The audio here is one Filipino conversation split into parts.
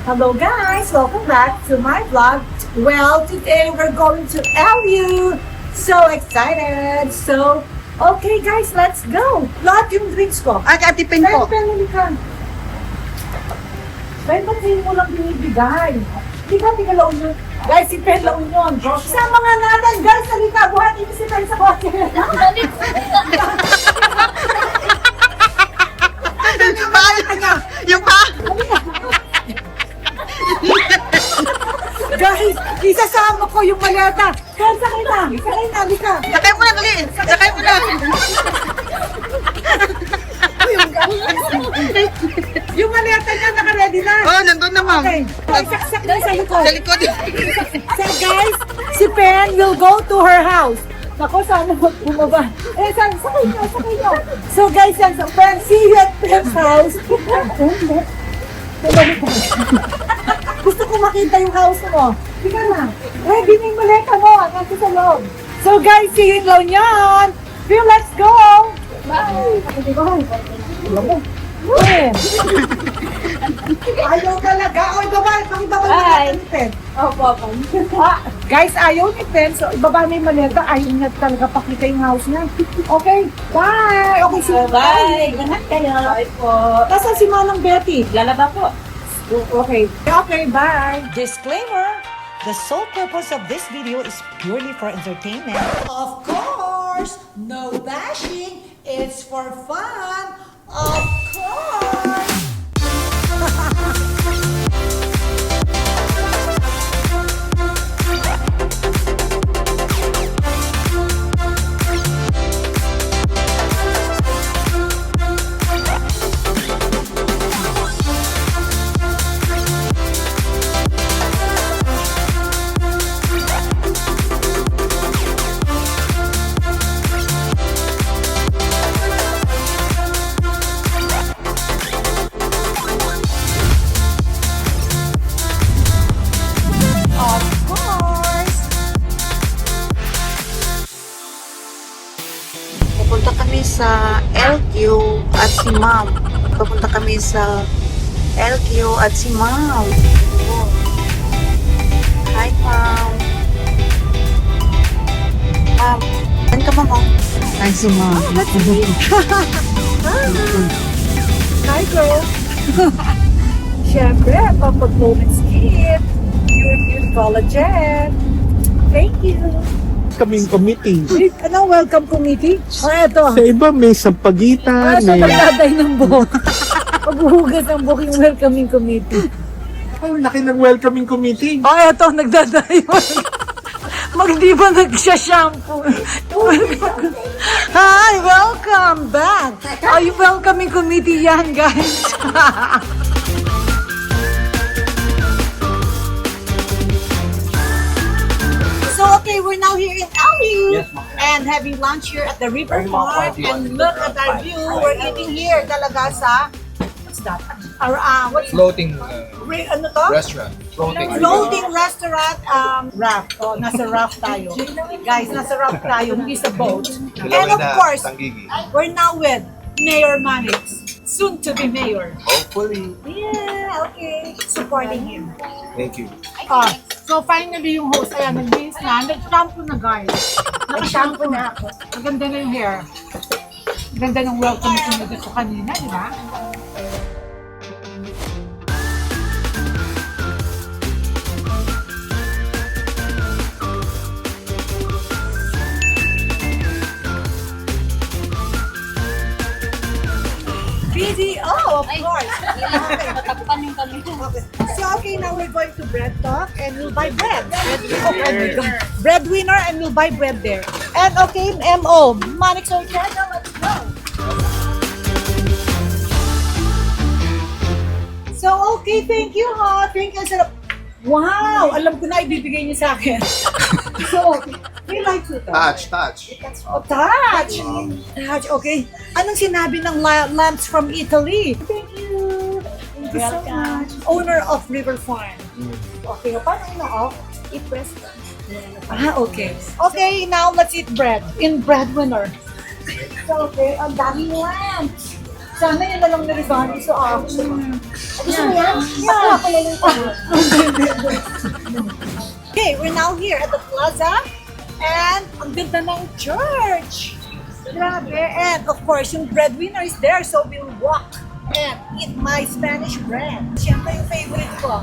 Hello guys! Welcome back to my vlog. Well, today we're going to LU. So excited! So, okay guys, let's go! Lahat yung drinks ko. Ay, Ate Pen po. Pen, ka. Pen, ba't hindi mo lang binibigay? Tika laon yun. Guys, si Pen laon yun. Sa mga natin, guys, halika, buhatin niyo si Pen sa bote. Yung pa? Guys, isasama ko yung maleta. Pen, sakay na, halika. Sakay mo na, dali. Sakay mo na. Yung maleta niya, naka-ready na. Oh, nandun na, ma'am. Okay, saksak na sa likod. Sa likod. So guys, si Pen will go to her house. Ako, sana bumaba. Sakay nyo. So guys, yan, so Pen, see you at Pen's house. Gusto ko makita yung house mo. Tika na. Ready na yung maleta mo. Nandito sa loob. So guys, see you in La Union. Phil, let's go. Bye. Alam mo. Ayaw talaga. O, ibaba. Pakibaba yung maleta ni Pen. Opo. Guys, ayaw ni Pen. So, ibaba na yung maleta. Ayaw niya talaga pakita yung house niya. Okay. Bye. Okay, see you. Bye! Ingat kayo! Bye po! Nasaan si Manang Betty? Lalaba po! Okay. Okay, bye. Disclaimer, the sole purpose of this video is purely for entertainment. Of course, no bashing. It's for fun. Of course. Pupunta kami sa LQ at si Ma'am. Pupunta kami sa LQ at si Ma'am. Hi, Ma'am. Ma'am, saan ka, Ma'am? Hi, si Ma'am. Hi, girl. Siyempre, pag-moments kid. You're collagen. Thank you. Kaming committee. Welcome committee? Eto. Sa iba may sampagitan, Sa may... pagdaday ng buhok. Paghuhugas ng buhok yung welcoming committee. Ay, laki ng welcoming committee. Eto, nagdaday. Di ba nagsha-shampoo? Hi, welcome back. Ay, welcoming committee yan, guys. So, okay, we're now here in LU and having lunch here at the riverfront. And look at our view. We're eating here talaga sa, what's that? What's Floating ano to? restaurant. Floating restaurant, raft. Oh, nasa raft tayo. Guys, nasa raft tayo, hindi sa boat. And of course, Tangigi. we're now with Mayor Manix. Soon to be mayor. Hopefully. Yeah, okay. Supporting him. Thank you. So finally yung host, ayan, nag-base na, nag-shampoo na guys. Nag-shampoo na ako. Maganda na yung hair. Ganda ng welcome ko kanina, di ba? video, of course. Matapukan yung kami. So, okay, now we're going to bread talk and we'll buy bread. Oh my God. Breadwinner and we'll buy bread there. And okay, MO, Manix Orchada, let's go. So, okay, thank you ha. Thank you. Wow, alam ko na ibibigay niyo sa akin. So, we like to Touch. Oh, touch! Touch, okay. Anong sinabi ng lamps from Italy? Thank you. Thank you so much. Owner of River Farm. Okay, paano ina-off? Eat bread. Okay. Okay, now let's eat bread. In Breadwinner. So, okay, ang daming lamps. Sana yun na lang niribani sa akin. Gusto mo yan? Yeah. Ako lang Okay, we're now here at the plaza. And ang ganda ng church. Grabe. And of course, yung breadwinner is there, so we'll walk and eat my Spanish bread. Siyempre yung favorite ko.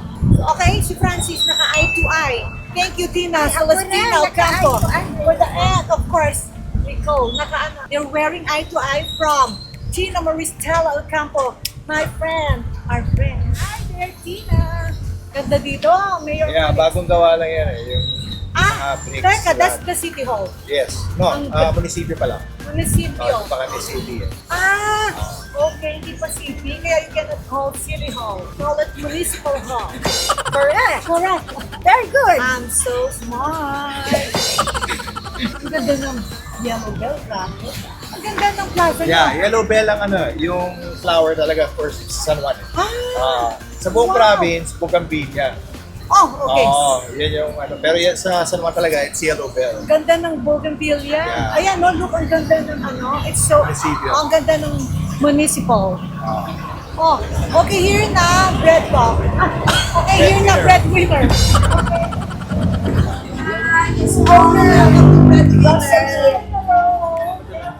Okay, si Francis naka eye to eye. Thank you, Tina. Celestina Ocampo. For the end, of course, Rico. They're wearing eye to eye from Tina Maristela Ocampo, my friend, our friend. Hi there, Tina. Ganda dito. Mayor Yeah, Felix. bagong gawa lang yan eh. Yung bricks Teka, that's lang. the City Hall. Yes. No, Ang- munisipyo pa lang. Municipio. Baka may city eh. Okay, hindi pa city, kaya you cannot call City Hall. Call it Municipal Hall. Correct. Correct. Very good. I'm so smart. Ang ganda ng Yellow Bell Plaza. Ang ganda ng plaza niya. Yeah, Yellow Bell ang yung flower talaga for San Juan. Sa buong Wow. province, Bougainvillea. Oh, okay. Yan yung Pero yan, sa San Juan talaga, it's Yellow Bell. Ang ganda ng Bougainvillea. Yeah. Ayan, no, look, ang ganda ng It's so, Municipio. ang ganda ng municipal. Oh, okay, here na, bread talk. Okay, here na, breadwinner. Okay.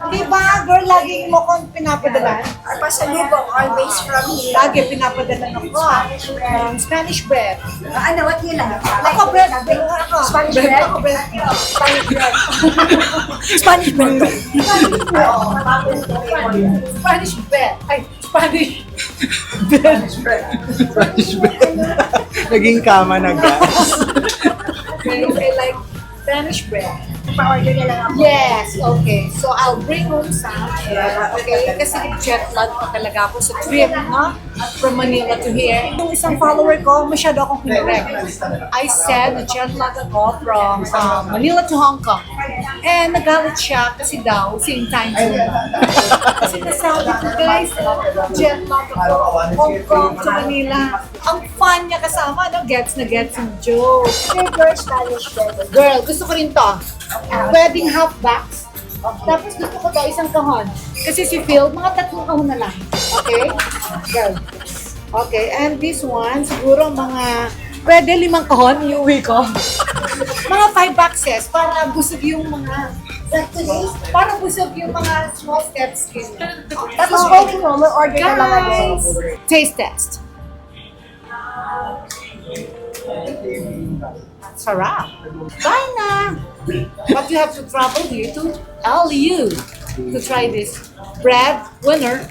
Di ba, girl, lagi mo kong pinapadalan? Pasalubong, always from here. Lagi pinapadalan ako. Spanish bread. Ano, what you like? Ako, bread. Ako. Spanish bread? Ako, bread. Spanish bread. Spanish bread. Spanish bread. Ay, Spanish bread. Spanish Bell. Naging kama ng gas. Okay, I like Spanish bread. Pa-order na lang ako. Yes, okay. So, I'll bring home some. Okay, kasi jet lag pa talaga ako sa trip, no? From Manila to here. Yung isang follower ko, masyado akong kinurek. I said na jet lag ako from Manila to Hong Kong. And nagalit siya kasi daw, same time zone. Kasi nasabi ko, guys, jet lag ako, Hong Kong to Manila. Ang fun niya kasama, no? Gets na gets yung joke. Favorite Spanish bread. Girl, gusto ko rin to. Pwedeng half box. Tapos gusto ko to isang kahon. Kasi si Phil, mga 3 kahon na lang. Okay? Girl. Okay, and this one, siguro pwede 5 kahon, iuwi ko. Mga 5 boxes para busog yung mga, para busog yung mga small steps. Tapos going home, order na lang again. Taste test. Sarap. Bye na. But you have to travel here to LU to try this bread winner.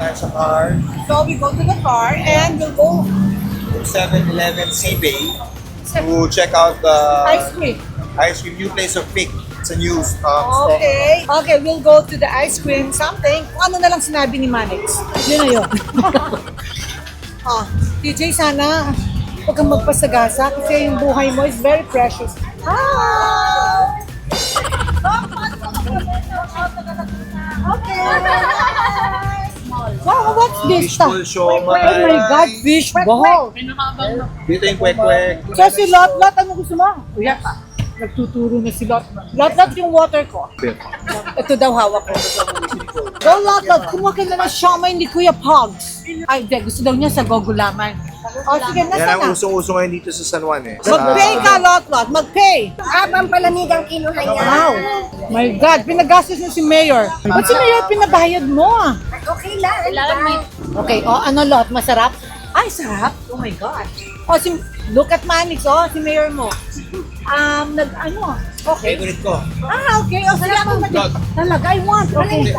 Tayo sa car. So we go to the car and we'll go 7-Eleven Seabay to check out the ice cream. ice cream, new place of Pick. It's a new store. Okay. Okay, we'll go to the ice cream something. Kung ano na lang sinabi ni Manix. Yun na yun. TJ, sana huwag kang magpasagasa kasi yung buhay mo is very precious. Hi! Okay. Wow, what's this? Fishbowl siomai. Oh my God, fish ball. Dito yung kwek-kwek. So si Lot, ano gusto mo? Kuya, nagtuturo na si Lot. Lot, yung water ko. Ito daw hawak ko. Go, Lot, kumuha ka na ng siomay ni Kuya Pogs. Ay, di, gusto daw niya sa gogulaman. O, sige, Yan nasa ang na? usong-uso ngayon dito sa San Juan eh. Mag-pay ka, Lot, mag-pay. Habang palamig ang kinuha niya. Wow. My God, pinagastos na si Mayor. Ba't si Mayor pinabayad mo ah? Okay lang. Okay, ano Lot, masarap? Ay, sarap. Oh my God. Look at Manix, si Mayor mo. Okay. Favorite ko. Okay. O, sige ako talaga, I want. Okay.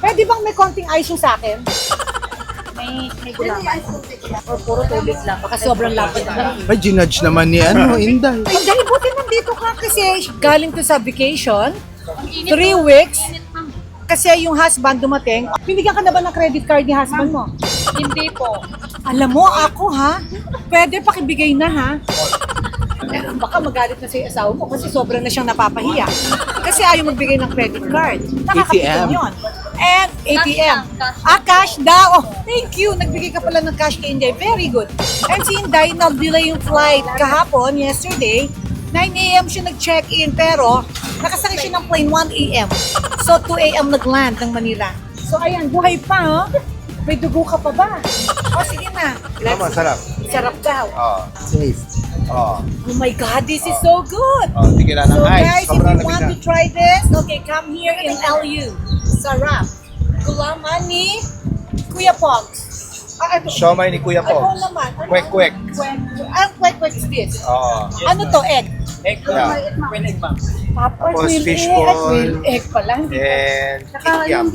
Pwede bang may konting ice yung sa akin? May gulaman. Or puro tubig lang? Baka sobrang lapad na. Ay, ginudge naman ni Inday. Ay, dahil buti nandito ka kasi galing to sa vacation. 3 weeks. Kasi yung husband dumating. Binigyan ka na ba ng credit card ni husband mo? Hindi po. Alam mo, ako ha? Pwede pakibigay na ha? Baka magalit na si asawa mo kasi sobrang na siyang napapahiya. Kasi ayaw magbigay ng credit card. Nakakapitan yun. And ATM. Cash daw. Oh, thank you. Nagbigay ka pala ng cash kay Inday. Very good. And si Inday, nag-delay yung flight kahapon, yesterday. 9 a.m. siya nag-check-in, pero nakasakay siya ng plane 1 a.m. So, 2 a.m. nag-land ng Manila. So, ayan, buhay pa, oh. May dugo ka pa ba? O, sige na. Tama, sarap. Sarap daw. Safe. Oh my God, this is so good. Hindi kailangan So ng ice. guys, if Sobrang you lamig want na. to try this, okay, come here in LU. Sarap. Gulaman ni Kuya Pogs. Ito. Siomay ni Kuya Ano Pogs. naman? Ano? Kwek-kwek. Ang kwek-kwek is this. Ano to, egg? Yeah. Tapos Tapos fish egg. ball. Grilled egg pala. And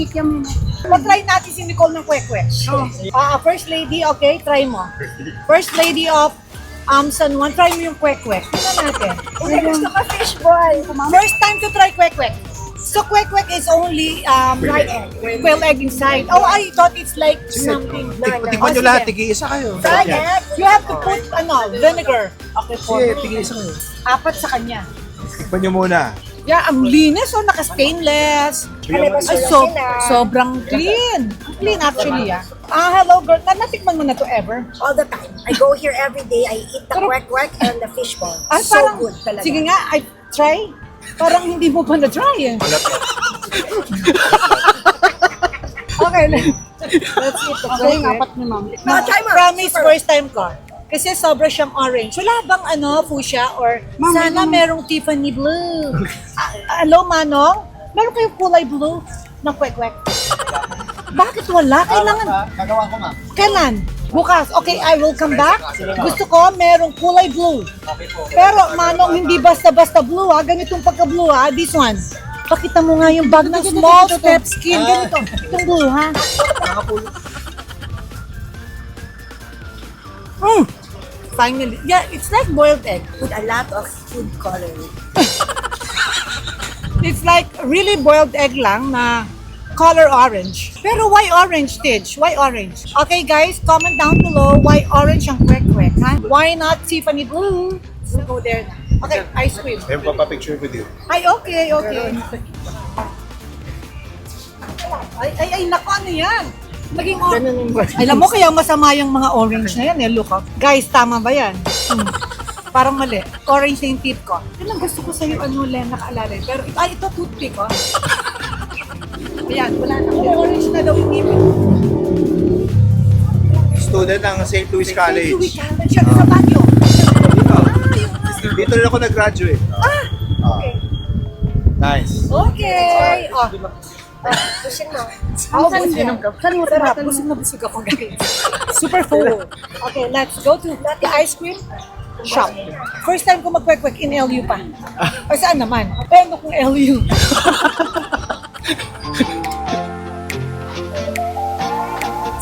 kikiam. Try natin si Nicole ng kwek-kwek. First lady, okay, try mo. First lady of San Juan, try mo yung kwek-kwek. Tingnan natin. Gusto ko fishball. First time to try kwek-kwek. So kwek-kwek is only quail egg inside. Oh, I thought it's like something. Tikman nyo lahat, tigi-isa kayo. Try it. You have to put vinegar. Okay, po. Sige, tigi-isa kayo. 4 sa kanya. Tikman nyo muna. Yeah, ang linis. Oh, naka-stainless. Ay, sobrang clean. Clean actually, ah. Hello girl. Natikman mo na to ever? All the time. I go here every day. I eat the kwek-kwek and the fishball. Ay, So parang, good talaga. sige nga, I try. Parang hindi mo pa na-try eh. Okay, let's eat the kwek-kwek. ni ma'am. No, try mo. Promise, Super. first time ko. Kasi sobra siyang orange. Wala bang fuchsia or sana merong Tiffany blue? Hello, Manong? Meron kayong kulay blue ng kwek-kwek? Bakit wala? Kailangan. Gagawa ko nga. Kailan? Bukas. Okay, I will come back. Gusto ko merong kulay blue. Pero, Manong, hindi basta-basta blue ha. Ganitong pagka-blue ha. This one. Pakita mo nga yung bag ng small step skin. Ganito. Itong blue ha. Finally. Yeah, it's like boiled egg. With a lot of food coloring. It's like really boiled egg lang na color orange. Pero why orange, Tidge? Why orange? Okay guys, comment down below why orange ang kwek-kwek, ha? Why not Tiffany blue? So go there na. Okay, ice cream. May papapicture with you. Ay, okay. Ay, naku, ano yan? Naging orange. Alam mo, kaya masama yung mga orange na yan, eh. Look, oh. Guys, tama ba yan? Parang mali. Orange na yung tip ko. Yan ang gusto ko sa'yo, Len, nakaalala. Pero, ito toothpick, oh. Ayan, wala na. Orange na daw yung tip. Student ng St. Louis College. Louis College. Siya sa Baguio. Dito rin ako nag-graduate. Okay. Nice. Okay. Oh. Pusin mo. Sarap. Busog na busog ako, guys. Super full. Okay, let's go to the ice cream shop. First time ko magkwek-kwek in LU pa. O saan naman? Pero kung LU.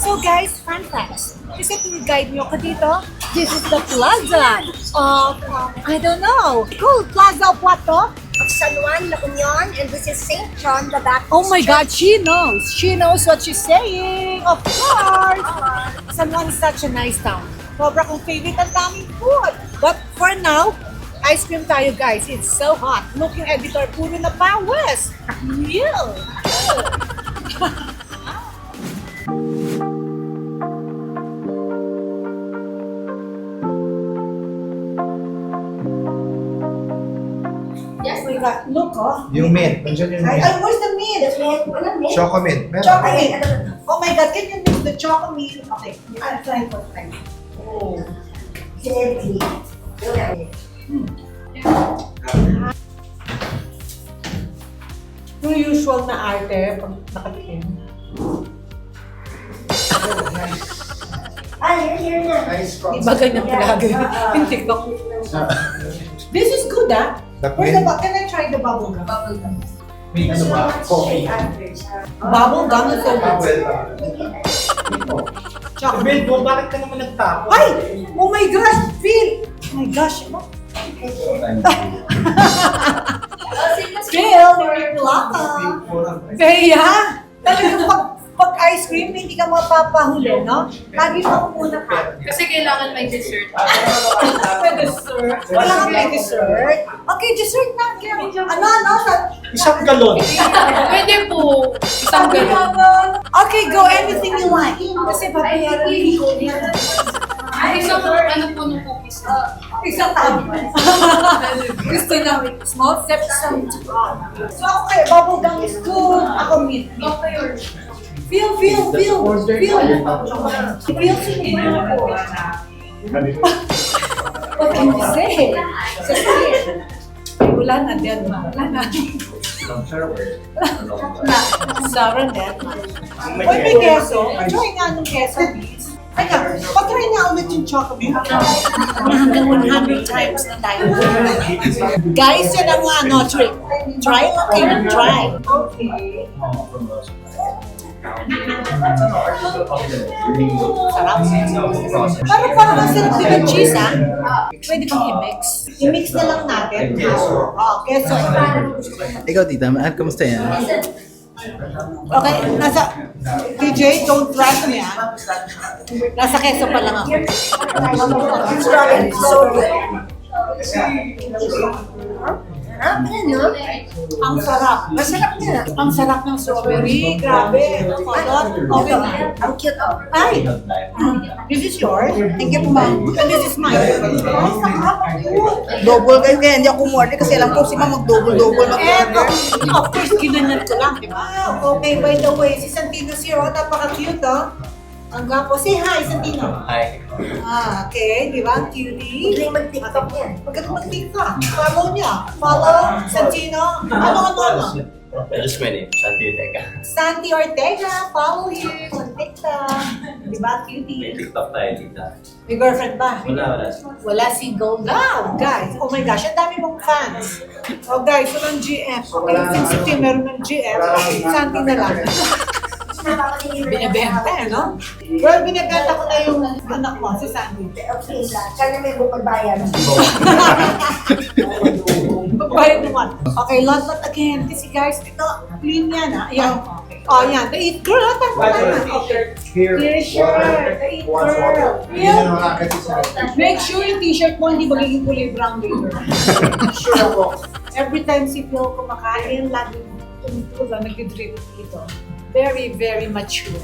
So guys, fun facts. Kasi tour guide nyo ko dito, this is the plaza of, I don't know, called Plaza of what to? Of San Juan, La Union, and this is St. John the Baptist. Oh my Church. God, she knows. She knows what she's saying. Of course. San Juan is such a nice town. Sobra kong favorite ang daming food. But for now, ice cream tayo guys. It's so hot. Look yung editor, puro na pawis. Real. Yes, we got. Look, oh. Yung mint. Nandiyan yung mint. Ay, where's the meat? Walang mint. Choco mint. Meron. Chocolate. Oh my God, can you mix the chocolate? Okay, I'll try for time. Oh. Jelly. Yung usual na arte, pag nakatikim. Here na. Nice from Iba ganyan palagi. Yung TikTok. This is good, ah. Where's the can I try the bubble gum? May ano ba? Coffee. Bubble gum is so good. Chocolate. Bill, bakit ka naman nagtapon? Ay! Oh my gosh! Phil! Oh my gosh! Phil, you're welcome. Bea! Talagang pag ice cream, hindi ka mapapahuli, no? Lagi maumuna ka. Kasi kailangan may dessert. May dessert. Wala kang may dessert. Okay, dessert na. Ano? Isang galon. Pwede po. Isang ganun. Okay, go anything you like. Kasi papayaran ko. Isang ano po ng cookies. Isang tama. Gusto namin. Small steps. So ako kayo, bubble gum is good. Ako meat. Feel. Feel sige. What can you say? Wala na, dead na. Wala na. Sour net. Uy, may keso. Try nga nung keso, please. Teka, patry nga ulit yung chocolate. Hanggang 100 times na tayo. Guys, yan ang trick. Try lang kayo ng try. Okay. Sarap. Pero parang ang sarap din ng cheese, ha? Pwede bang i-mix? I-mix na lang natin. Okay, so... Ikaw, tita, kamusta yan? Okay, nasa... DJ, don't rush me, ha? Nasa keso pa lang ako. Strawberry, so good. Ang sarap. Masarap na. Ang sarap ng strawberry. Grabe. Okay na. Ang cute. Ay! This is yours? Thank you, ma'am. And this is mine. Double kayo kaya hindi ako umorder kasi alam ko si ma'am mag-double-double And mag-order. of course, ginanyan ko lang, di ba? Okay, by the way, si Santino Zero, napaka-cute, oh. Ang gwapo. Say hi, Santino. Hi. Okay, di ba? Cutie. Hindi mag-tiktok yan. Maganda mag-tiktok. Follow niya. Follow, Santino. Ano? Just my name, Santi Teka. Santi Ortega. Follow him on TikTok. Di ba, May cutie? TikTok tayo, tita. May girlfriend ba? Wala. Wala, single daw. Guys, oh my gosh, ang dami mong fans. Oh guys, walang GF. Okay, since si Tim meron ng GF, Santi na lang. Binibenta, no? Well, binibenta ko na yung anak mo, si Santi. Okay, sana may bukod bayan. Bayad naman. Okay, lot again. Kasi guys, ito, clean yan, ha? Ayan. Oh, yan. The Eat Girl. Okay. T-shirt. The Eat Girl. Make sure yung t-shirt mo hindi magiging kulay brown later. Sure ako. Every time si Phil kumakain, laging tumutulong, nag-drip dito. Very, very mature.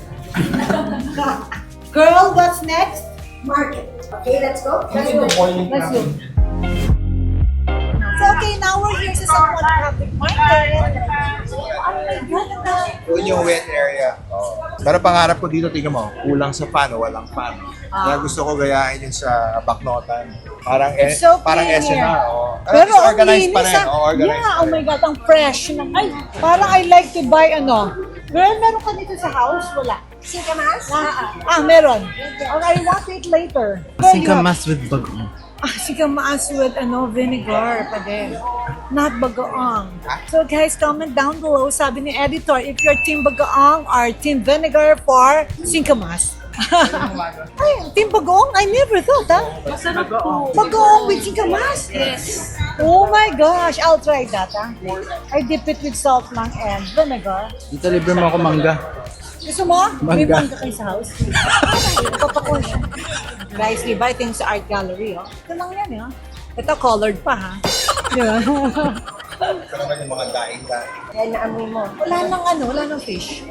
Girl, what's next? Market. Okay, let's go. Let's go. So, okay, now we're here sa San Juan Traffic Market. Oh my God. Doon yung wet area. Pero pangarap ko dito, tingnan mo, kulang sa fan o walang fan. Kaya gusto ko gayahin yun sa Baknotan. Parang It's so parang clean SNR. here. Oh. Pero ang organized linis, pa rin. ah. Organized Yeah, pa oh rin. my God, ang fresh. Ay, parang I like to buy Girl, meron ka dito sa house? Wala. Singkamas? Meron. Or I want it later. Girl, you have- Singkamas with bagoong. Singkamas with vinegar pa din. Not bagoong. So guys, comment down below. Sabi ni editor, if you're team bagoong or team vinegar for singkamas. Ay, team bagoong? I never thought, ha? Masarap po. Bagoong with singkamas? Yes. Oh my gosh, I'll try that, ha? I dip it with salt lang and vinegar. Dito, libre mo ako mangga. Gusto mo? May Mangga. mangga kayo sa house. Papakul siya. Guys, di ba ito yung sa art gallery, oh? Ito lang yan, oh. Ito colored pa, ha? Di ba? Ito naman yung mga daing-daing. Yan, naamoy mo. Wala nang fish.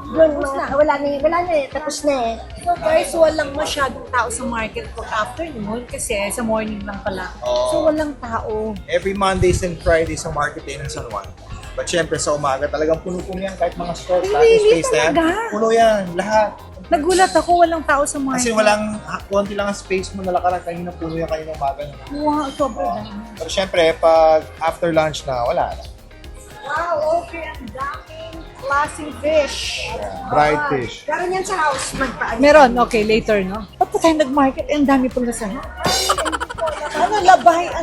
Tapos na. Wala na eh. Tapos na eh. So guys, walang masyadong tao sa market pag afternoon kasi sa morning lang pala. Oo. So walang tao. Every Mondays and Fridays sa market din ng San Juan. But syempre sa umaga talagang puno-puno yan kahit mga store. Ay, Lahat ng really? space na yan. Talaga? Puno yan, lahat. Nagulat ako, walang tao sa market. Kasi konti lang ang space mo na lakaran kanina puno yan kanina umaga. Wow, sobrang dami. Pero syempre, pag after lunch na, wala na. Wow, okay, ang daming klaseng fish. Dried fish. Meron yan sa house. Magpaano. Meron, okay, later, no? Ba't pa tayo nag-market? Ang dami pala sa labahita.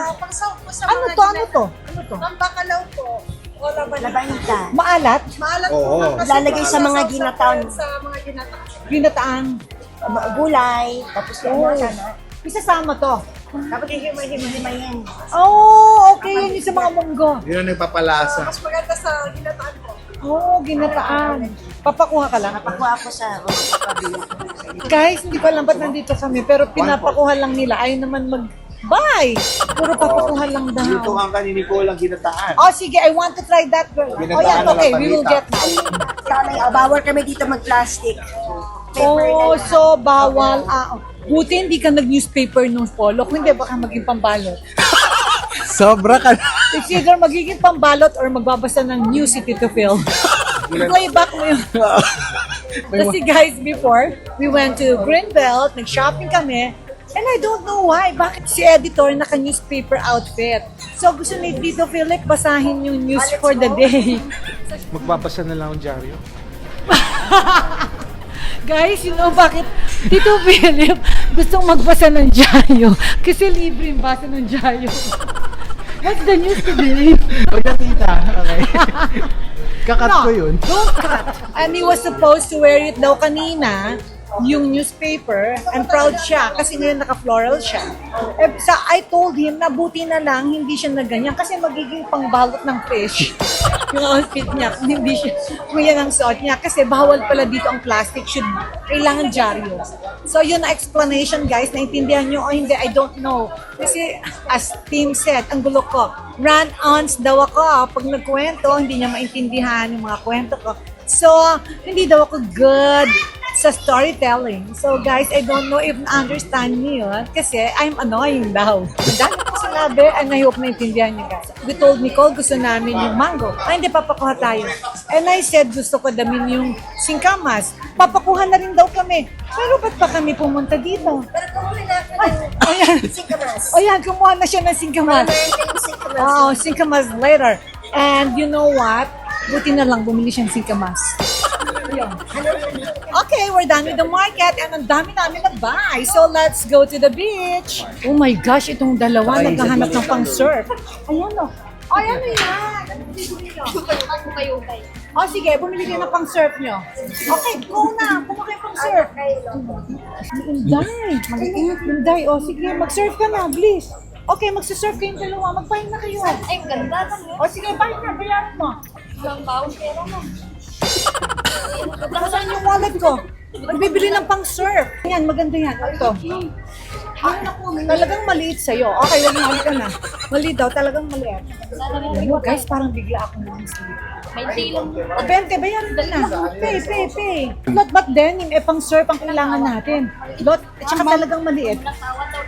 Ano to? Pambakalaw po. Labanita. Maalat? Oo. Lalagay sa mga ginataon. Ginataan. Gulay. Tapos yung sana. Isasama to. Dapat hihimay-himayin. Oh, okay, yun yung sa mga munggo. Yun ang nagpapalasa. maganda sa ginataan ko. Oo, ginataan. Papakuha ka lang. Napakuha ako sa kapabila. Guys, hindi ko alam ba't nandito kami, pero pinapakuha lang nila. Ayaw naman mag-buy. Puro papakuha lang daw. Lutuan ka ni Nicole ang ginataan. Oh, sige, I want to try that, girl. Oh, Ginataan yan, na okay, lang we will panita. get now. Bawal kami dito mag-plastic. Oh, so bawal. Buti hindi ka nag-newspaper nung polo. Kung hindi, baka maging pambalot. Sobra ka na. It's either magiging pambalot or magbabasa ng news si Tito Phil. Playback mo yun. Kasi guys, before, we went to Greenbelt, nag-shopping kami, and I don't know why, bakit si editor naka-newspaper outfit. So gusto ni Tito Philip basahin yung news for the day. Magbabasa na lang ang dyaryo. Guys, you know bakit Tito Philip gustong magbasa ng dyaryo? Kasi libre yung basa ng dyaryo. What's the news today? Huwag na tita. Okay. Kakat ko yun. Don't cut. And he was supposed to wear it daw kanina, yung newspaper, and proud siya kasi ngayon naka-floral siya. I told him na buti na lang hindi siya na ganyan kasi magiging pangbalot ng fish yung outfit niya kung hindi siya, kung yan ang suot niya kasi bawal pala dito ang plastic, kailangan dyaryo. So yun ang explanation guys, naintindihan nyo o hindi, I don't know. Kasi as Tim said, ang gulo ko, run-ons daw ako pag nagkwento, hindi niya maintindihan yung mga kwento ko. So, hindi daw ako good sa storytelling. So guys, I don't know if na-understand niyo yun kasi I'm annoying daw. Ang dami ko sinabi and I hope naintindihan niyo guys. We told Nicole gusto namin yung mango. Ay, hindi, papakuha tayo. And I said gusto ko damin yung singkamas. Papakuha na rin daw kami. Pero ba't pa kami pumunta dito? Pero kumuha na ako Ay, ng ayan. singkamas. O yan, kumuha na siya ng singkamas. Meron kayong singkamas. Oh, singkamas later. And you know what? Buti na lang bumili siyang singkamas. Ayun. Okay, we're done with the market and ang dami namin na buy. So let's go to the beach. Oh my gosh, itong dalawa naghahanap ng pang-surf. Ayan o. Ay, ano yan? Ano bibili nyo? Oh, sige, bumili kayo ng pang-surf nyo. Okay, go na. Kumuha kayo pang-surf. Inday. Inday, oh sige, mag-surf ka na, please. Okay, magsusurf kayong dalawa. Magpahin na kayo. Ay, ganda naman. O sige, bayan na, bayaran mo. Ilang baon pera mo. Nasaan yung wallet ko? Magbibili ng pang-surf. Ayan, maganda yan. Ito. Ay, naku, talagang maliit sa'yo. Okay, wag na ka na. Maliit daw, talagang maliit. Alam mo, guys, parang bigla akong sleep. May tilong. O, 20, bayaran ka na. Pay. Lot ba't denim? Eh, pang-surf ang kailangan natin. Lot, tsaka talagang maliit. Natawa daw.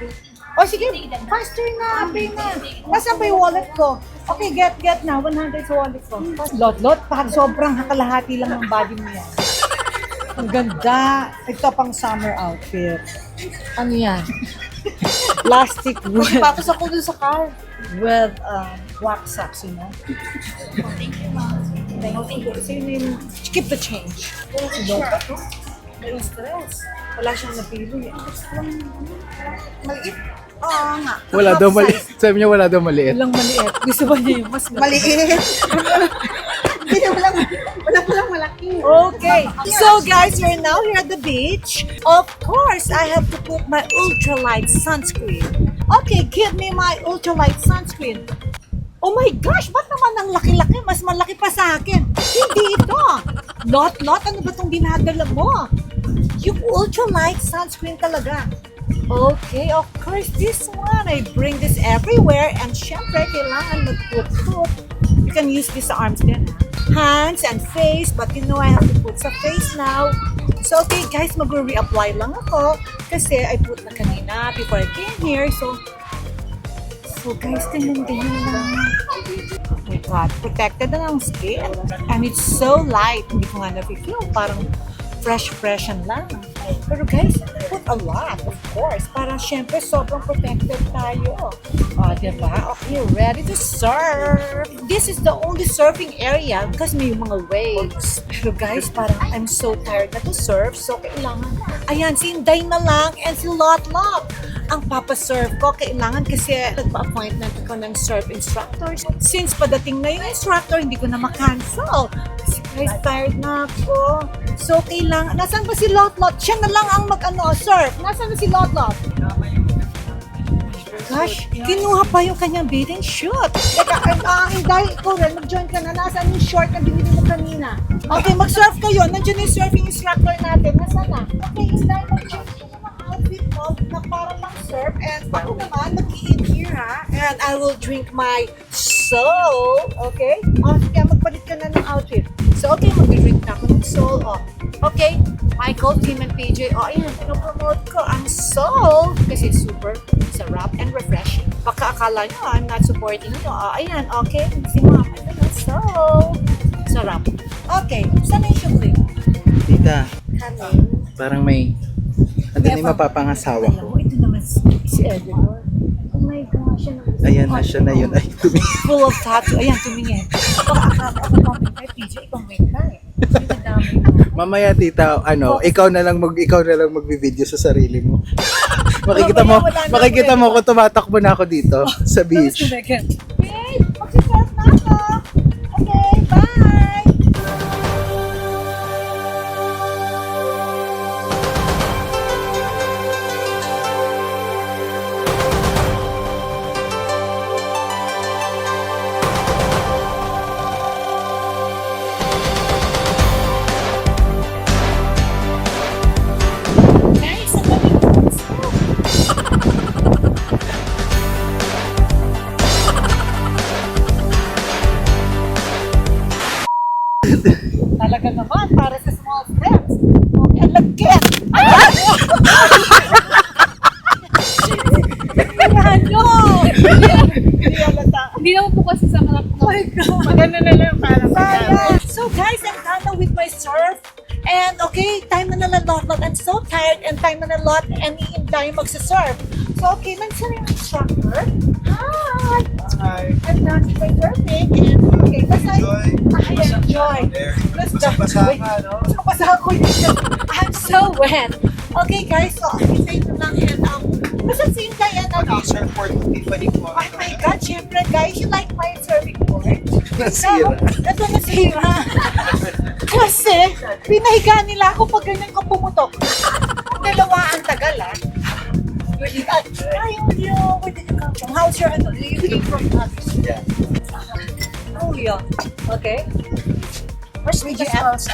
O, sige, faster na, pay na. Nasaan ba yung wallet ko? Okay, get na. 100 sa wallet ko. Lot, sobrang kalahati lang ng body mo yan. Ang ganda. Ito pang summer outfit. Ano yan? Plastic with... Tapos ako dun sa car. With wax socks, you know? Thank you. So, yun, keep the change. May stress. Wala siyang napili. Maliit. Oo nga. Wala daw maliit. Sabi niya wala daw maliit. Walang maliit. Gusto ba niya yung mas Maliit. Hindi na walang malaki. Okay. So guys, we're now here at the beach. Of course, I have to put my ultralight sunscreen. Okay, give me my ultralight sunscreen. Oh my gosh, ba't naman ang laki-laki? Mas malaki pa sa akin. Hindi ito. Lot, ano ba itong dinadala mo? Yung ultralight sunscreen talaga. Okay, of course, this one. I bring this everywhere. And syempre, kailangan mag-put. You can use this sa arms din. Hands and face. But you know, I have to put sa face now. So, okay, guys, mag-re-apply lang ako. Kasi I put na kanina before I came here. So guys, tingnan lang. Oh my God, protected na ang skin. And it's so light. Hindi ko nga na-feel. Parang fresh and lang. Pero guys, put a lot, of course. Para syempre, sobrang protected tayo. Diba? Okay, ready to surf. This is the only surfing area because may mga waves. Pero guys, parang I'm so tired na to surf. So, kailangan. Ayan, si Inday na lang and si Lot ang papasurf ko. Kailangan kasi nagpa-appointment ako ng surf instructor. Since padating na yung instructor, hindi ko na makancel. Kasi guys, tired na ako. So, kailangan. Nasaan ba si Lot? Siya na lang ang surf. Nasaan na si Lot? Gosh, kinuha pa yung kanyang bathing suit. Teka, Inday, ikaw rin, mag-join ka na. Nasaan yung short na binili mo kanina? Okay, mag-surf kayo. Nandiyan yung surfing instructor natin. Nasaan na? Okay, Inday, mag-change ka na ng outfit mo na para lang surf. And ako naman, mag-i-eat here, ha? And I will drink my soul. Okay? Sige, magpalit ka na ng outfit. So, okay, mag-drink na ako ng soul. Okay? Michael, Tim, and PJ. O, ayan, pinopromote ko ang Soul kasi super sarap and refreshing. Baka akala nyo, I'm not supporting nyo. O, ayan, okay. Si Mom, ito na Soul. Sarap. Okay, saan yung sugar? Tita, parang may... Ano na yung mapapangasawa Alam ko? mo, ito naman si Eleanor. Oh my gosh, Ayan na siya na yun. Ay, full of tattoo. Ayan, tumingin. Baka akala ako kami kay PJ, ikaw may kay. Dami mo. Mamaya tita, ikaw na lang magvi-video sa sarili mo. makikita mo kung tumatakbo na ako dito sa beach. Babe, magsiself na ako. Okay, bye! Guys, ang dami ng stuff. Talaga naman, para sa small steps. Okay, lagkit! Ano? Hindi halata. Hindi naman po kasi sa mga Oh my God. maganda na lang para So guys, I'm done na with my surf. And okay, time na lot. I'm so tired and time na lot and tayo magsa-surf. So okay, nandiyan yung instructor. Hi! Hi. I'm done with my surfing and okay, basta Enjoy. I enjoy. There. Basta, Basa-basa wait, ka, no? basa ko yun. I'm so wet. Okay guys, so stay na lang and basta same kaya na Surfboard ng Tiffany po. oh my God, syempre guys, you like my surfing board? Nasira. Ito nasira. Kasi, pinahiga nila ako pag ganyan ko pumutok. Dalawa ang tagal ah. Where did you come from? How's your, you came from us? Yeah. Oh yeah. Okay. Where's the else?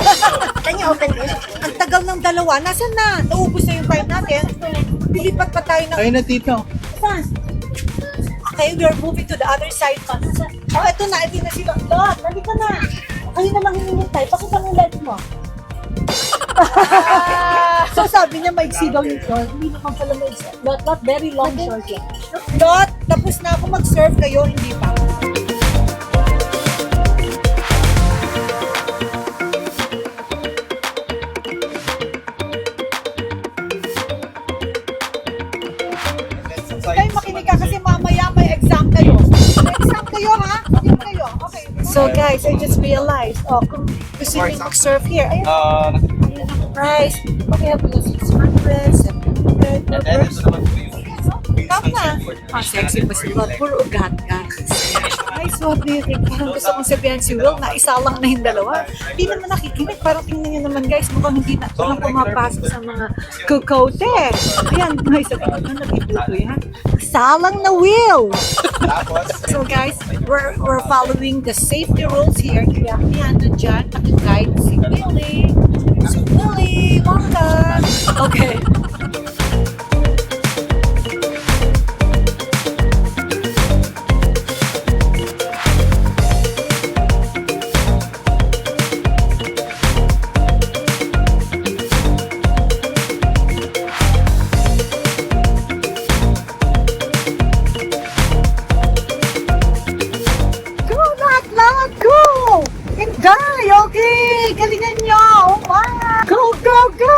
Can you open this? Ang tagal ng dalawa. Nasaan na? Naubos na yung time natin. Pilipat pa tayo ng... Ayun na tito. Saan? Okay, we are moving to the other side pa. Oh, eto na. Edi na sila. Lot, halika na. Kayo na lang hinihintay. Pakita mo yung leg mo. So sabi niya maigsi daw yung short. Hindi naman pala maigsi. Lot, very long short yan. Lot, tapos na ako mag-surf kayo. Hindi pa. Kayo makinig ka kasi mamaya may exam kayo. May exam kayo ha? Makinig kayo. Okay. So guys, I just realized, kung gusto niyo mag-surf here, ayun. Ayun ang price. Okay, have you 600, 700, Come na. Ang sexy pa si Will. Puro ugat ka. Guys, what do you think? Parang gusto kong sabihan si Will na isa lang na yung dalawa. Hindi naman nakikinig. Parang tingnan niyo naman guys, mukhang hindi na lang pumapasok sa mga kukote. Ayan, may sabi ko na nag-ibuto yan. Salang na Will! So guys, we're following the safety rules here. Kaya yan, nandyan, nag-guide si Willie. So Willie, welcome! Okay. Go! Enjoy! Okay! Galingan nyo! Oh my! Go, go, go!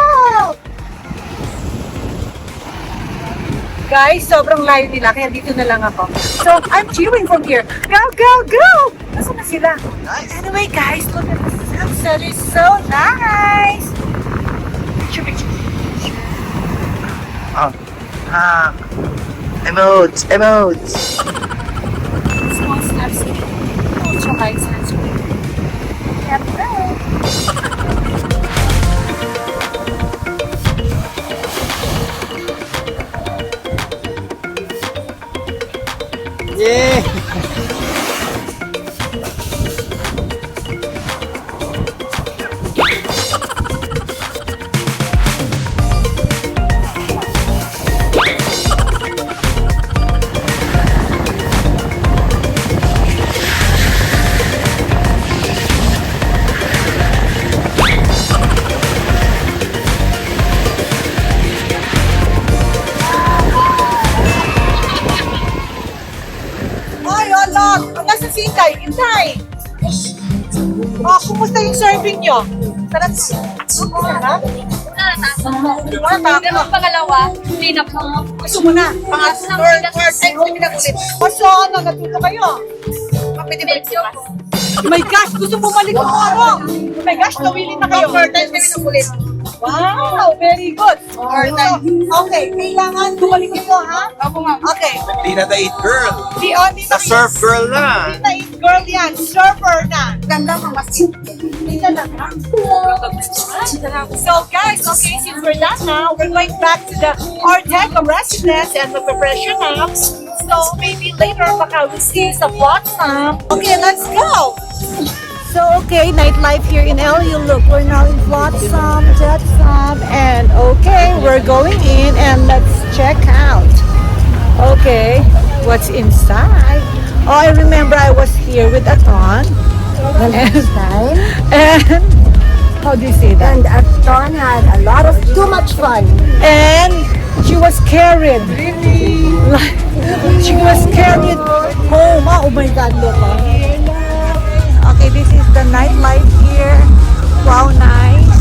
Guys, sobrang layo nila, kaya dito na lang ako. So, I'm cheering from here. Go, go, go! Nasaan na sila? Nice. Anyway, guys, look at the sunset. It's so nice! Picture, picture. Emotes. Small steps here. Ultra high sunscreen. Yeah! kumusta yung serving nyo? Sarap. Sarap? Pero ang pangalawa, clean up mo. Gusto mo na? Third time ko pinagulit. So, ano, natuto kayo? Medyo. Oh my gosh, gusto bumalik ko ano? Oh my gosh, nawili na kayo. Third time kami nagulit. Wow, very good. Third time. Okay, kailangan bumalik kayo, ha? Okay. Hindi na date girl. Di on, di Na surf girl na. Di na it girl yan, surfer na. Ganda ng masin. So guys, okay, since we're done now, we're going back to the Ortega residence and mag-refreshen up. So maybe later baka we'll see sa Flotsam. Okay, let's go! So okay, nightlife here in LU. Look, we're now in Flotsam, Jetsam, and okay, we're going in and let's check out. Okay, what's inside? Oh, I remember I was here with Aton. And how do you say that? And Aton had a lot of too much fun. And she was carried. Like, she was carried home. Oh my God, look. Okay, this is the nightlife here. Wow, nice.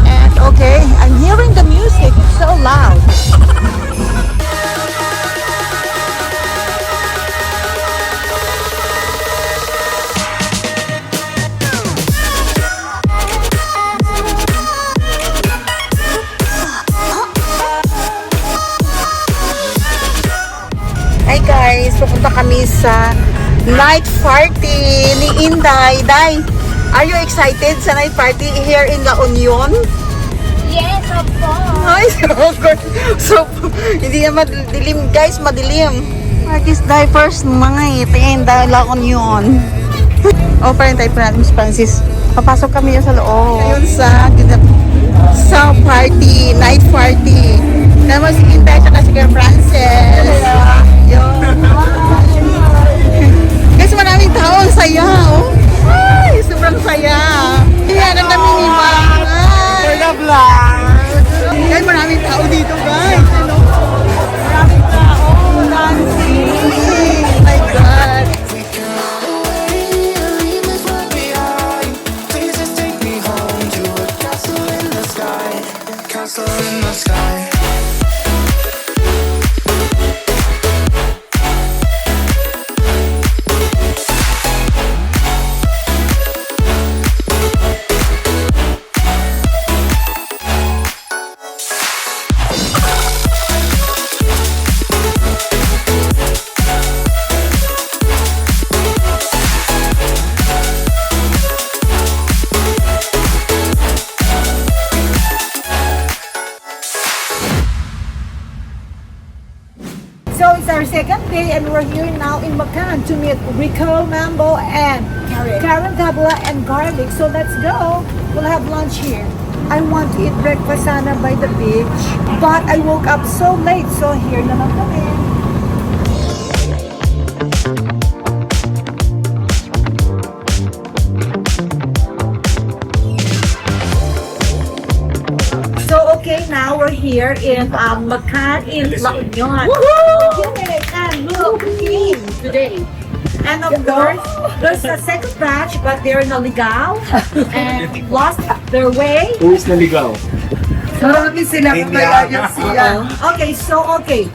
And okay, I'm hearing the music. It's so loud. Hi guys, pupunta kami sa night party ni Inday. Day, are you excited sa night party here in La Union? Yes, of course. Ay, so, hindi na madilim guys, madilim. Artist Day first mga itin dahil La Union. Oh, parang tayo pa natin, Miss Francis. Papasok kami yun sa loob. Ngayon sa party, night party. Naman si Inday at si Kuya Francis. Yun. Guys, maraming tao. Ang saya, oh. Ay, sobrang saya. Yan ang namimiba. For the vlog. Guys, maraming tao dito, guys. Maraming tao. Dancing. Oh my God. So it's our second day and we're here now in Macau to meet Rico Mambo and Karen Tabla and Garlic. So let's go. We'll have lunch here. I want to eat breakfast sana by the beach, but I woke up so late. So here na lang kami. So okay, now we're here in Macau in La Union. Yes, and look, clean today. And of course, there's a second batch, but they're naligaw and lost their way. Who is naligaw? Marami sila kung Indiana. siya. Okay.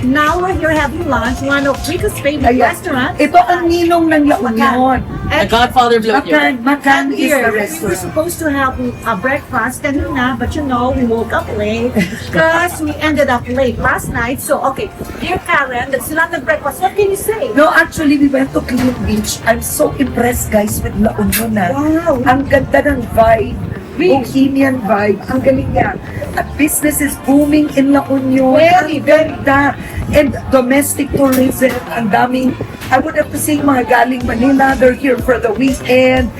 Now we're here having lunch, one of Rico's favorite restaurants. Ito ang ninong ng La Union. And Godfather vlog Macan is here, the we were restaurant. supposed to have a breakfast kanina, but you know, we woke up late because we ended up late last night. So, okay, dear Karen, that's sila nag-breakfast. What can you say? No, actually, we went to Clean Beach. I'm so impressed, guys, with La Union. Wow. Ang ganda ng vibe. Bohemian vibe. Ang galing niya. At business is booming in La Union. Very, Ang ganda. And domestic tourism. Ang daming, I would have to say, mga galing Manila. They're here for the weekend.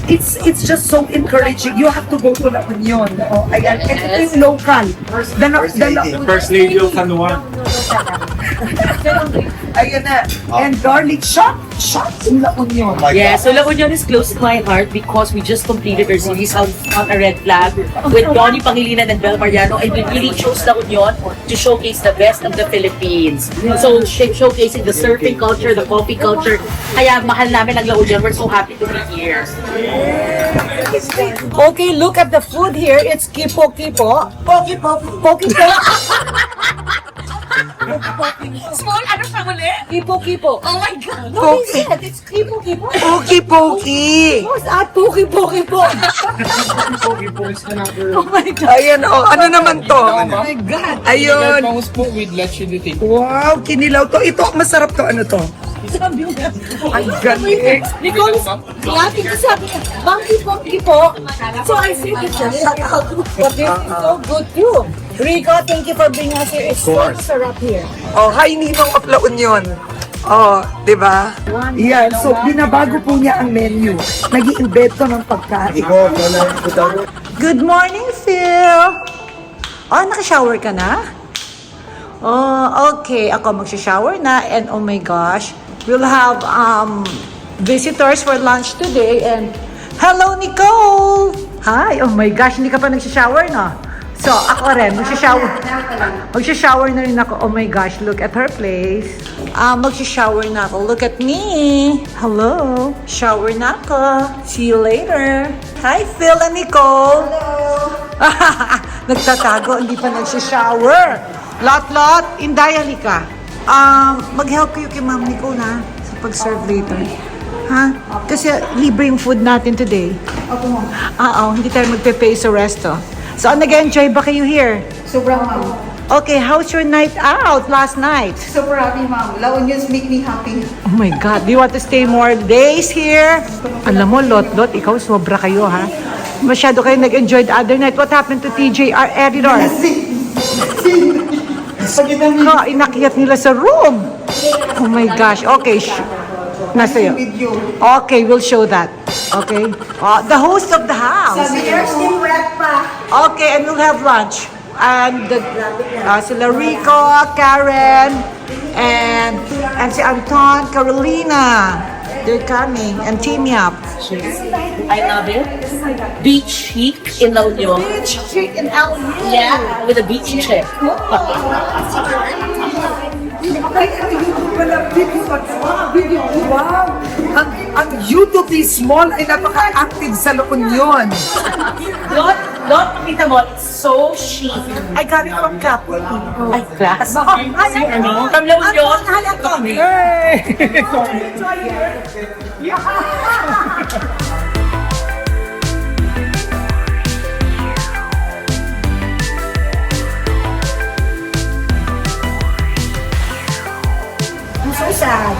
It's just so encouraging. You have to go to La Union. Oh, ayan. And ito yung local. First Lady of San Juan. Ayan na. And garlic shop in La Union. Oh my Yeah, God. so La Union is close to my heart because we just completed our series on a Red Flag with Donnie Pangilinan and Bel Mariano, and we really chose La Union to showcase the best of the Philippines. So showcasing the surfing culture, the coffee culture. Kaya mahal namin ang La Union. We're so happy to be here. Okay, look at the food here. It's kipo-kipo. Poki-po. Small, ano pa muli? Kipo-kipo. Oh my God. What is it? It's kipo-kipo. Poki-poki. What's that? Poki-poki-po. Oh my God. Ayan, oh, ano naman to? Oh my God. Ayun. Bangus po with leche de tic. Wow, kinilaw to. Ito, masarap to. Ano to? Sabi mo. Ang galing. Nicole, lati ko sabi niya, Bang kipo-kipo. So I said, shout out. But this is so good too. Rico, thank you for bringing us here. It's so sarap here. Oh, hi, Ninong of La Union. Oh, di ba? Yan, so binabago po niya ang menu. Nag-iimbento ng pagkain. Good morning, Phil! Oh, nakashower ka na? Oh, okay. Ako magsha-shower na and oh my gosh, we'll have visitors for lunch today and hello, Nicole! Hi! Oh my gosh, hindi ka pa nagsha-shower, no? So, ako rin, magsha-shower. Magsha-shower na rin ako. Oh my gosh, look at her place. Magsha-shower na ako. Look at me. Hello. Shower na ako. See you later. Hi, Phil and Nicole. Hello. Nagtatago, hindi pa nagsha-shower. Lot, Inday, halika. Mag-help kayo kay Ma'am Nicole, ha? Sa pag-serve later. Ha? Kasi libre yung food natin today. Oo, hindi tayo magpe-pay sa resto. So, nag-enjoy ba kayo here? Sobrang, ma'am. Okay, how's your night out last night? Super happy, ma'am. La Unions make me happy. Oh my God, do you want to stay more days here? Alam mo, Lot, ikaw sobra kayo, ha? Masyado kayo nag-enjoy the other night. What happened to TJ, our editor? Inakyat nila sa room. Oh my gosh, okay. Nasa iyo. Okay, we'll show that. Okay? The host of the house. Okay, and we'll have lunch. And sila Rico, Karen, and si Anton, Carolina. They're coming. And Team Yap. I love it. Beach chic in La Union. Beach chic in LU. Yeah, with a beach chick. Wow! Ang YouTube is small ay napaka-active sa La Union. Lot, makita mo, it's so chic. I got it from Kapwa. Ay, class. From La Union. So sad.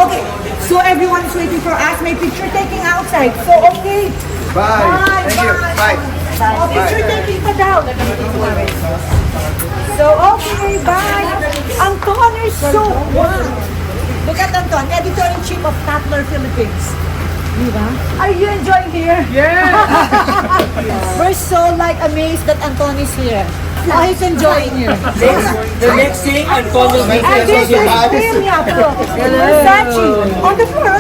Okay, so everyone is waiting for us. May picture taking outside. So, okay. Bye. Thank you. Bye. Picture taking pa daw. So, okay, bye. Anton, you're so wow. Look at Anton, editor-in-chief of Tatler Philippines. Diba? Are you enjoying here? Yeah! We're so amazed that Anton is here. Oh, he's enjoying here. The next thing, Antonio will be And this is Peña, bro. Versace. On the floor.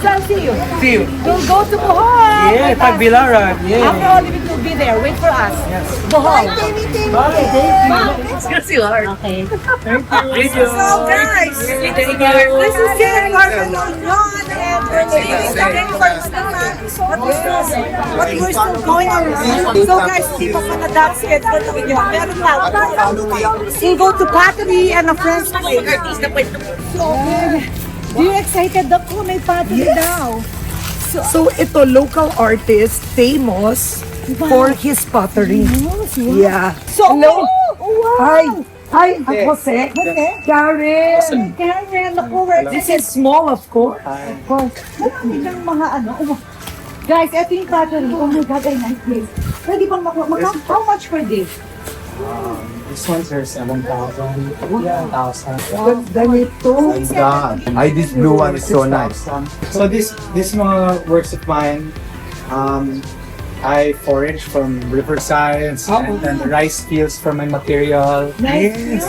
So I'll see you. See you. We'll go to Bohol. Yeah, Tagbilaran. Yeah. After all, we will be there. Wait for us. Bohol. It's gonna see hard. Okay. Thank you. So guys, this is Jen Carpenter and what we're still going around. So guys, hindi pa manadap si Edgar ng inyo. Meron pa. We'll go to Pottery and a friend's place. So, you excited ako? May pottery daw. So ito, local artist, famous for his pottery. Yeah. So, Hello. oh, wow. Hi, I'm Jose. Karen. Karen, naku, we're This is small, of course. marami ng mga Guys, ito yung pottery. Oh my God, I like this. Pwede bang how much for this? This one's are 7,000. 1,000. Ganito. God. This blue one is so nice. So this mga works of mine, I forage from riverside and then the rice fields for my material. Yes.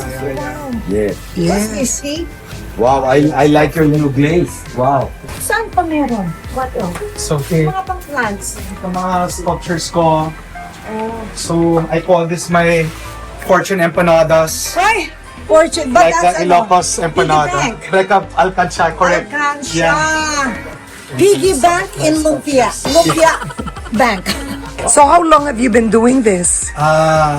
What's this, see? Wow, I like your new glaze. Wow. Saan pa meron? What else? So here, Mga pang plants. ito mga sculptures ko. So I call this my fortune empanadas. Ay! Fortune. But Like that's the Ilocos empanada. Bank. Like a Alcancha, correct? Alcancha. Yeah. Piggy bank in Lumpia. Lumpia bank. So how long have you been doing this?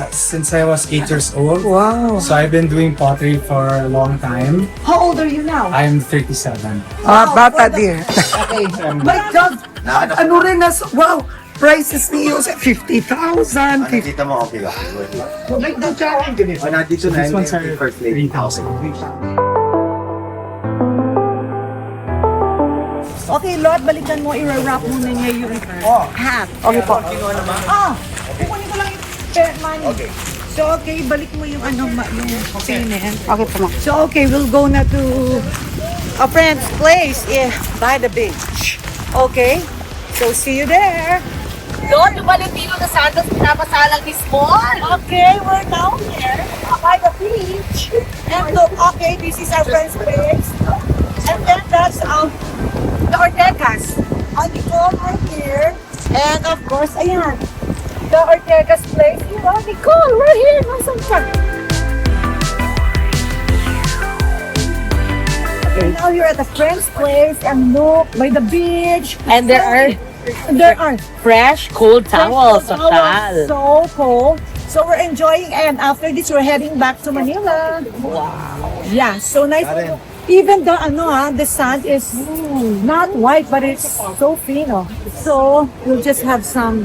Since I was 8 years old. Wow. So I've been doing pottery for a long time. How old are you now? I'm 37. Bata dear. Okay. My God! Ano rin wow! Prices niyo sa 50,000. Nakita mo, okay lang. Nandito na These ones are 3,000. Okay, Lord, balikan mo, i-wrap muna niya yung hat. Okay po. Kukunin ko lang yung money. Okay. So, okay, balik mo yung yung payment. Okay po, ma'am. So, okay, we'll go na to a friend's place by the beach. Okay? So, see you there. Doon, yung Valentino na Santos, pinapasalang ni Small. Okay, we're now here by the beach. And look, okay, this is our friend's place. And then that's the Ortegas. Nicole right here. And of course, ayan, the Ortegas place. Oh, Nicole, we're here. Nasaan ka? Okay, now you're at a friend's place and look, by the beach. And there are fresh, cold towels. Total. So cold. So we're enjoying, and after this, we're heading back to Manila. Wow. Yeah, so nice. Even the the sand is not white, but it's so fino. So we'll just have some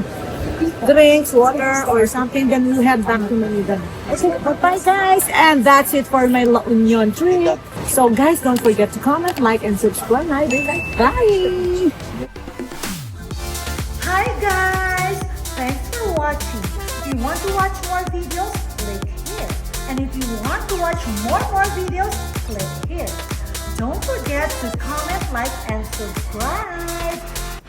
drinks, water, or something. Then we'll head back to Manila. Okay, bye guys, and that's it for my La Union trip. So guys, don't forget to comment, like, and subscribe. Bye. Hi guys! Thanks for watching. If you want to watch more videos, click here. And if you want to watch more videos, click here. Don't forget to comment, like, and subscribe.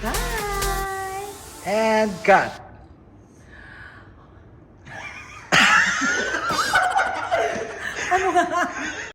Bye! And cut. Ano nga?